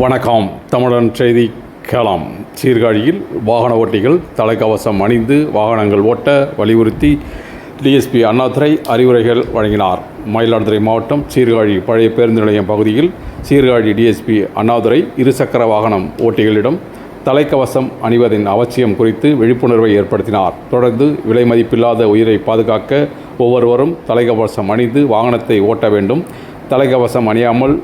வணக்கம். தமிழன் செய்தி களம். சீர்காழியில் வாகன ஓட்டிகள் தலைக்கவசம் அணிந்து வாகனங்கள் ஓட்ட வலியுறுத்தி டிஎஸ்பி அண்ணாதுரை அறிவுரைகள் வழங்கினார். மயிலாடுதுறை மாவட்டம் சீர்காழி பழைய பேருந்து நிலையம் பகுதியில் சீர்காழி டிஎஸ்பி அண்ணாதுரை இருசக்கர வாகனம் ஓட்டிகளிடம் தலைக்கவசம் அணிவதின் அவசியம் குறித்து விழிப்புணர்வை ஏற்படுத்தினார். தொடர்ந்து விலை மதிப்பில்லாத உயிரை பாதுகாக்க ஒவ்வொருவரும் தலைக்கவசம் அணிந்து வாகனத்தை ஓட்ட வேண்டும். தலைக்கவசம் அணியாமல்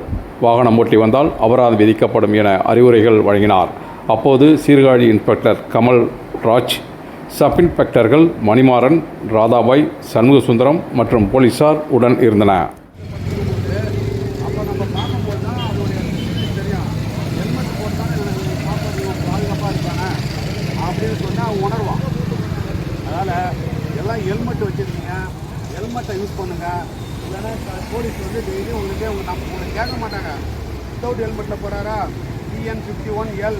வாகனம் ஓட்டி வந்தால் அபராதம் விதிக்கப்படும் என அறிவுரைகள் வழங்கினார். அப்போது சீர்காழி இன்ஸ்பெக்டர் கமல் ராஜ், சப் இன்ஸ்பெக்டர்கள் மணிமாறன், ராதாபாய், சண்முகசுந்தரம் மற்றும் போலீசார் உடன் இருந்தனர். அப்படின்னு சொன்னால் உணர்வான். அதனால் எல்லாம் ஹெல்மெட் வச்சுருக்கீங்க, ஹெல்மெட்டை யூஸ் பண்ணுங்கள். இல்லைன்னா போலீஸ் வந்து டெய்லி உங்களுக்கு கேட்க மாட்டாங்க. வித்தவுட் ஹெல்மெட்டில் போகிறாரா TN 51L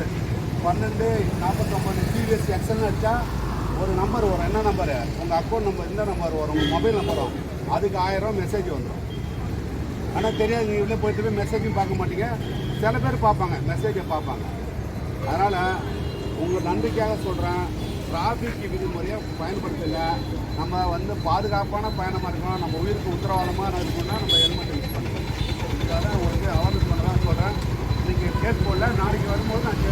1249 TVS எக்ஸல்னு அடித்தா ஒரு நம்பர் வரும். என்ன நம்பரு? உங்கள் அக்கௌண்ட் நம்பர், இந்த நம்பர் வரும், உங்கள் மொபைல் நம்பர் வரும். அதுக்கு 1000 ரூபா மெசேஜ் வந்துடும். ஆனால் தெரியாது, நீங்கள் உள்ளே போயிட்டு போய் மெசேஜும் பார்க்க மாட்டீங்க. சில பேர் பார்ப்பாங்க, மெசேஜை பார்ப்பாங்க. அதனால் உங்கள் நன்றிக்காக சொல்கிறேன், டிராஃபிக் விதிமுறையை பயன்படுத்தல. நம்ம வந்து பாதுகாப்பான பயணமாக இருக்கணும், நம்ம உயிருக்கு உத்தரவாதமாக இருக்கணும்னா நம்ம ஹெல்மெட் யூஸ் பண்ணணும். இதுக்காக உங்களுக்கு அவேர்னஸ் பண்ண தான் சொல்கிறேன். நீங்கள் கேட்கல, நாளைக்கு வரும்போது நான்